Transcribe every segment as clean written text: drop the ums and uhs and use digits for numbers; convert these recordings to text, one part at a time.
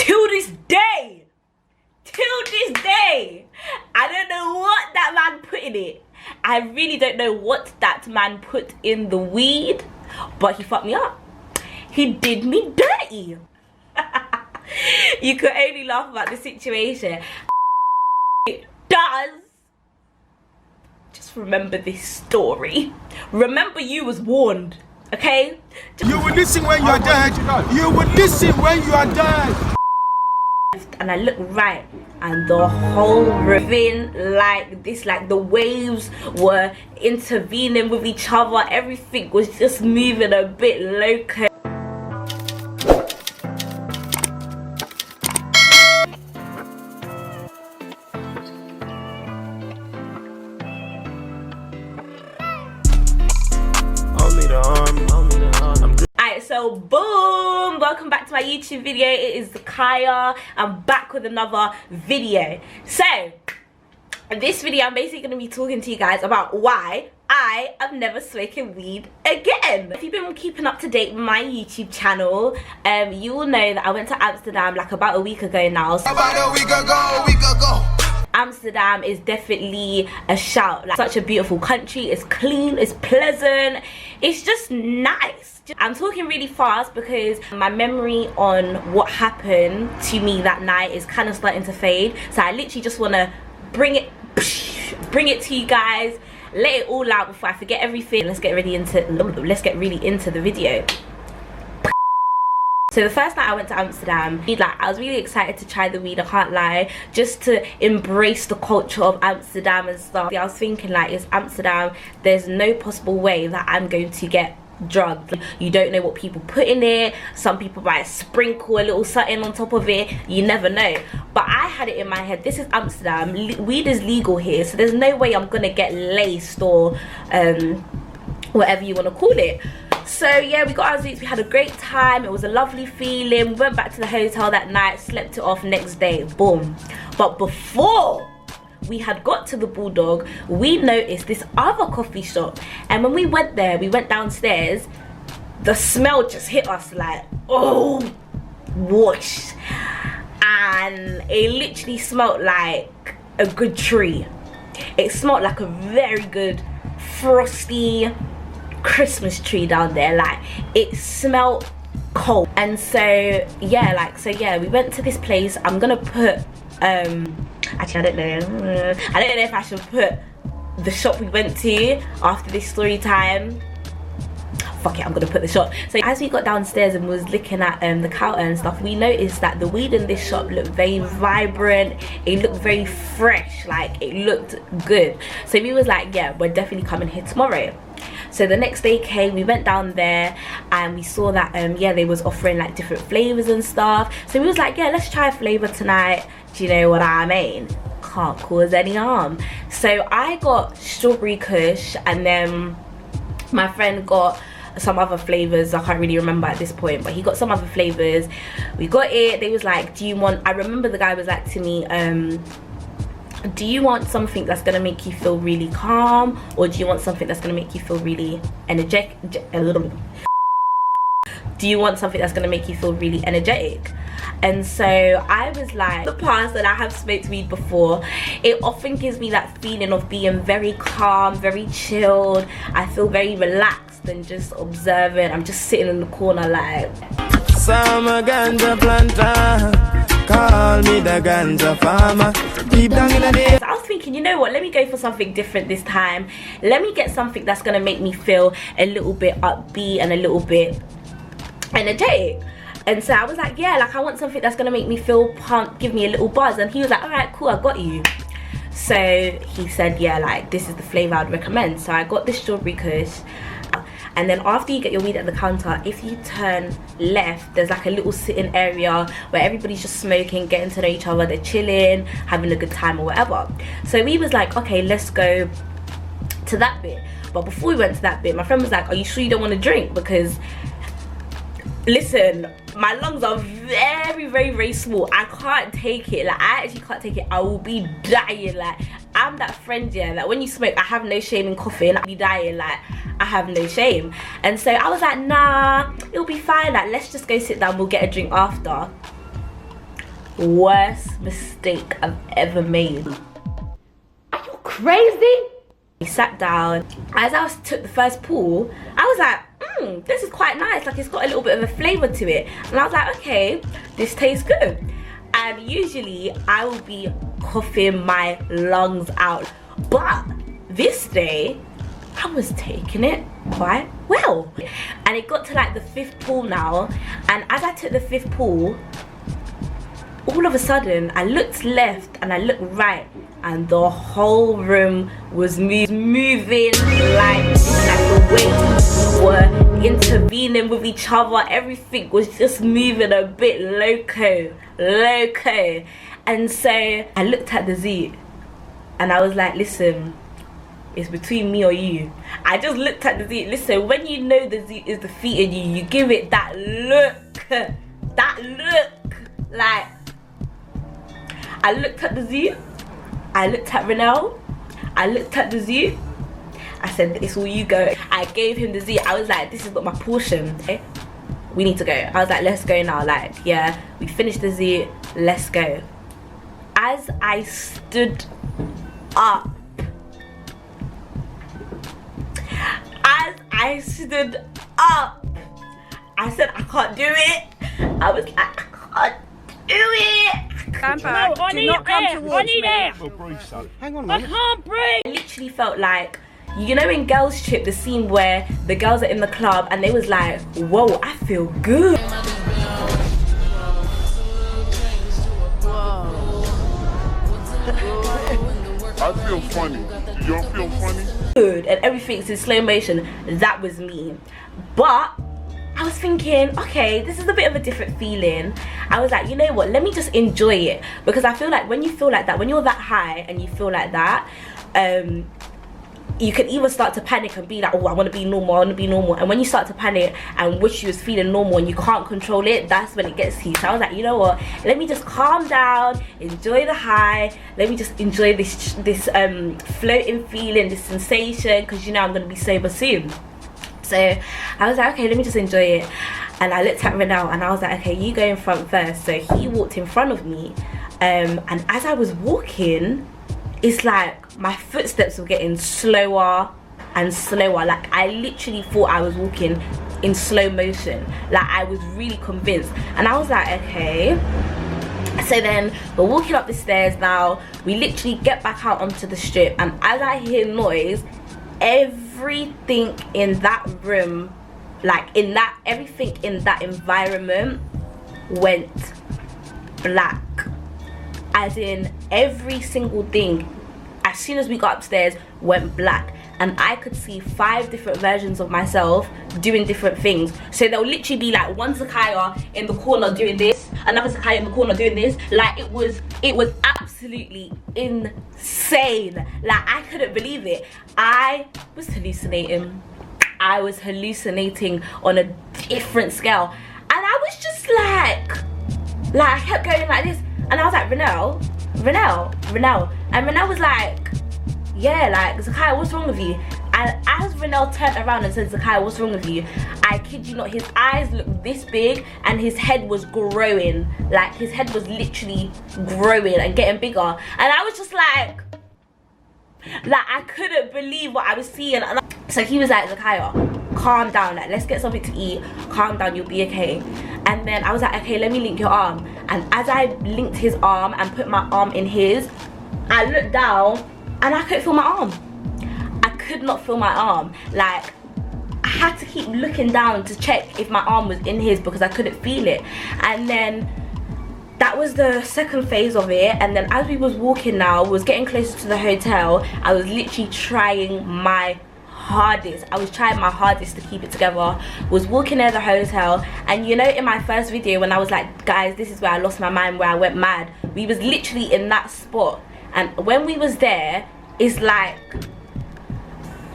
till this day, I don't know what that man put in it. I really don't know what that man put in the weed, but he fucked me up. He did me dirty. You could only laugh about the situation. It does. Just remember this story. Remember you was warned, okay? You will listen when you are dead. You will listen when you are dead. And I looked right, and the whole ravine like this, like the waves were intervening with each other. Everything was just moving a bit loco. So boom, welcome back to my YouTube video. It is Kaya. I'm back with another video. So this video I'm basically going to be talking to you guys about why I have never spoken weed again. If you've been keeping up to date with my YouTube channel, you will know that I went to Amsterdam like about a week ago now. About a week ago. Amsterdam is definitely a shout. Like, such a beautiful country. It's clean, it's pleasant, it's just nice. I'm talking really fast because my memory on what happened to me that night is kind of starting to fade. So I literally just want to bring it to you guys, let it all out before I forget everything. Let's get really into the video. So the first night I went to Amsterdam, I was really excited to try the weed, I can't lie, just to embrace the culture of Amsterdam and stuff. I was thinking, like, it's Amsterdam, there's no possible way that I'm going to get drugged. You don't know what people put in it. Some people might sprinkle a little something on top of it, you never know. But I had it in my head, this is Amsterdam, weed is legal here, so there's no way I'm gonna get laced or whatever you want to call it. So yeah, we got our zoots, we had a great time, it was a lovely feeling. We went back to the hotel that night, slept it off, next day, boom. But before we had got to the Bulldog, we noticed this other coffee shop, and when we went there, we went downstairs, the smell just hit us like, oh, whoosh. And it literally smelled like a good tree. It smelled like a very good frosty Christmas tree down there. Like, it smelled cold. And so yeah, we went to this place. I'm gonna put actually I don't know if I should put the shop we went to after this story time. Fuck it, I'm gonna put the shop. So as we got downstairs and was looking at the counter and stuff, we noticed that the weed in this shop looked very vibrant, it looked very fresh, like it looked good. So we was like, yeah, we're definitely coming here tomorrow. So the next day came, we went down there and we saw that yeah, they was offering like different flavors and stuff. So we was like, yeah, let's try a flavor tonight. Do you know what I mean? Can't cause any harm. So I got strawberry kush, and then my friend got some other flavors. I can't really remember at this point, but he got some other flavors. We got it. They was like, do you want, I remember the guy was like to me, do you want something that's gonna make you feel really calm, or do you want something that's gonna make you feel really energetic? Do you want something that's gonna make you feel really energetic? And so I was like, the past that I have smoked weed before, it often gives me that feeling of being very calm, very chilled. I feel very relaxed and just observant. I'm just sitting in the corner like, Summer ganja planter, call me the ganja farmer. Deep down in the day. So I was thinking, you know what, let me go for something different this time. Let me get something that's gonna make me feel a little bit upbeat and a little bit energetic. And so I was like, yeah, like I want something that's gonna make me feel pumped, give me a little buzz. And he was like, all right, cool, I got you. So he said, yeah, like this is the flavor I'd recommend. So I got the strawberry kush. And then after you get your weed at the counter, if you turn left, there's like a little sitting area where everybody's just smoking, getting to know each other, they're chilling, having a good time or whatever. So we was like, okay, let's go to that bit. But before we went to that bit, my friend was like, are you sure you don't want to drink? Because listen, my lungs are very, very, very small. I can't take it. Like, I actually can't take it. I will be dying. Like, I'm that friend, yeah, that when you smoke, I have no shame in coughing. I'll be dying. Like, I have no shame. And so I was like, nah, it'll be fine. Like, let's just go sit down. We'll get a drink after. worst mistake I've ever made. Are you crazy? We sat down. As I took the first pull, I was like, this is quite nice. Like, it's got a little bit of a flavour to it. And I was like, okay, this tastes good. And usually I will be coughing my lungs out. But this day, I was taking it quite well. And it got to like the 5th pull now. And as I took the 5th pull, all of a sudden, I looked left and I looked right. And the whole room was moving like the way we were intervening with each other. Everything was just moving a bit loco. And so I looked at the Z and I was like, listen, it's between me or you. I just looked at the Z. Listen, when you know the Z is defeating you, you give it that look. Like, I looked at the Z, I looked at Renelle, I looked at the Z. I said, it's all you go. I gave him the Z. I was like, this is not my portion. Okay? We need to go. I was like, let's go now. Like, yeah, we finished the Z, let's go. As I stood up, I said, I can't do it. I was like, I can't do it. No, I need air. Hang on, I can't breathe. I literally felt like, you know in Girls Trip, the scene where the girls are in the club and they was like, whoa, I feel good. I feel funny. You don't feel funny? Good, and everything's in slow motion. That was me. But I was thinking, okay, this is a bit of a different feeling. I was like, you know what, let me just enjoy it. Because I feel like when you feel like that, when you're that high and you feel like that, you can either start to panic and be like, oh, I want to be normal, and when you start to panic and wish you was feeling normal and you can't control it, that's when it gets to you. So I was like, you know what, let me just calm down, enjoy the high, let me just enjoy this floating feeling, this sensation, because you know I'm going to be sober soon. So I was like, okay, let me just enjoy it. And I looked at Renelle and I was like, okay, you go in front first. So he walked in front of me, and as I was walking, it's like my footsteps were getting slower and slower. Like, I literally thought I was walking in slow motion. Like, I was really convinced. And I was like, okay. So then we're walking up the stairs now. We literally get back out onto the strip, and as I hear noise, everything in that room, everything in that environment went black. As in, every single thing, as soon as we got upstairs, went black. And I could see 5 different versions of myself doing different things. So there'll literally be like one Zakaya in the corner doing this, another Zakaya in the corner doing this. Like, it was absolutely insane. Like, I couldn't believe it. I was hallucinating. I was hallucinating on a different scale. And I was just like I kept going like this. And I was like, Renelle. And Renelle was like, yeah, like, Zakaya, what's wrong with you? And as Renelle turned around and said, Zakaya, what's wrong with you? I kid you not, his eyes looked this big and his head was growing. Like, his head was literally growing and getting bigger. And I was just like I couldn't believe what I was seeing. And so he was like, Zakaya, calm down, like, let's get something to eat, calm down, you'll be okay. And then I was like, okay, let me link your arm. And as I linked his arm and put my arm in his, I looked down and I couldn't feel my arm. I could not feel my arm. Like, I had to keep looking down to check if my arm was in his because I couldn't feel it. And then that was the second phase of it. And then as we was walking now, we was getting closer to the hotel, I was literally trying my hardest. I was trying my hardest to keep it together. Was walking near the hotel, and you know, in my first video when I was like, guys, this is where I lost my mind, where I went mad, we was literally in that spot. And when we was there, it's like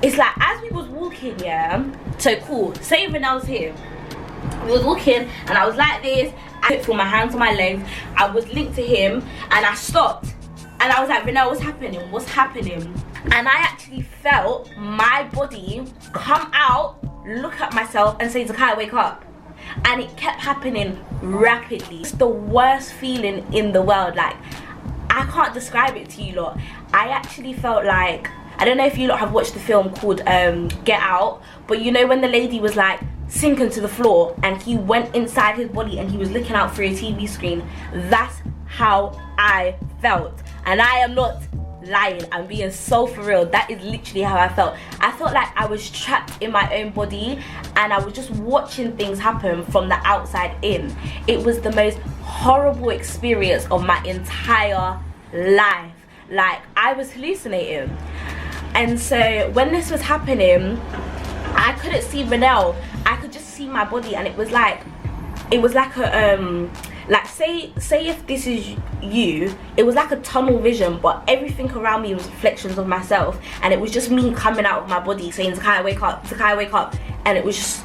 as we was walking, yeah, so cool, say Renelle's here, we was walking and I was like this, I couldn't feel my hands on my legs, I was linked to him, and I stopped and I was like, Renelle, what's happening? And I actually felt my body come out, look at myself and say, Zakaya, wake up. and it kept happening rapidly. It's the worst feeling in the world. Like, I can't describe it to you lot. I actually felt like, I don't know if you lot have watched the film called Get Out, but you know when the lady was like sinking to the floor and he went inside his body and he was looking out through a TV screen? That's how I felt, and I am not lying. I'm being so for real. That is literally how I felt. I felt like I was trapped in my own body and I was just watching things happen from the outside in. It was the most horrible experience of my entire life. Like, I was hallucinating. And so when this was happening, I couldn't see Renelle. I could just see my body, and it was like a like say if this is you, it was like a tunnel vision, but everything around me was reflections of myself, and it was just me coming out of my body saying, Zakiya, wake up, Zakiya, wake up. And it was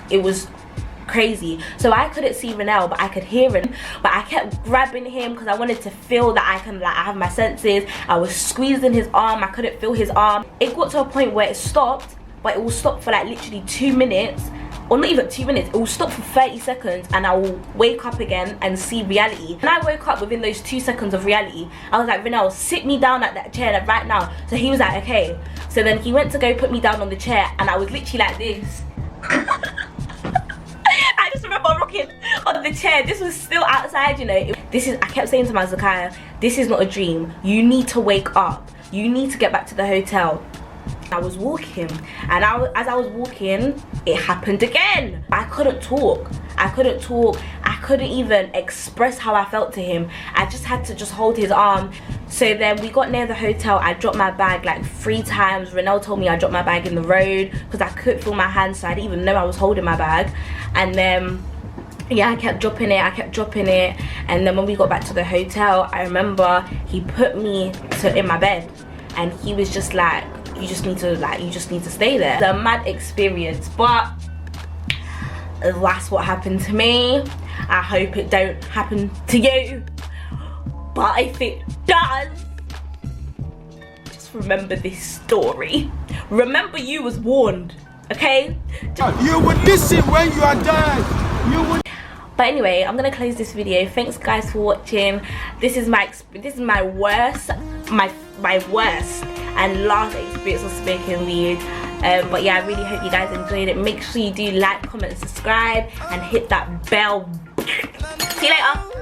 crazy. So I couldn't see Renelle, but I could hear him, but I kept grabbing him because I wanted to feel that I have my senses. I was squeezing his arm, I couldn't feel his arm. It got to a point where it stopped, but it will stop for like literally 2 minutes, or not even 2 minutes. It will stop for 30 seconds and I will wake up again and see reality. And I woke up within those 2 seconds of reality. I was like, Renelle, sit me down at that chair right now. So he was like, okay. So then he went to go put me down on the chair, and I was literally like this. I just remember rocking on the chair. This was still outside, you know. I kept saying to my Zakiya, this is not a dream. You need to wake up. You need to get back to the hotel. I was walking, and as I was walking, it happened again. I couldn't talk. I couldn't even express how I felt to him. I just had to just hold his arm. So then we got near the hotel. I dropped my bag like 3 times. Renelle told me I dropped my bag in the road because I couldn't feel my hands, so I didn't even know I was holding my bag. And then yeah, I kept dropping it. And then when we got back to the hotel, I remember he put me in my bed, and he was just like, you just need to stay there. It's a mad experience, but that's what happened to me. I hope it don't happen to you, but if it does, just remember this story. Remember, you was warned, okay? You would listen when you are dead. You would. But anyway, I'm gonna close this video. Thanks guys for watching. This is my worst and last experience of smoking weed. But yeah, I really hope you guys enjoyed it. Make sure you do like, comment, and subscribe, and hit that bell. See you later.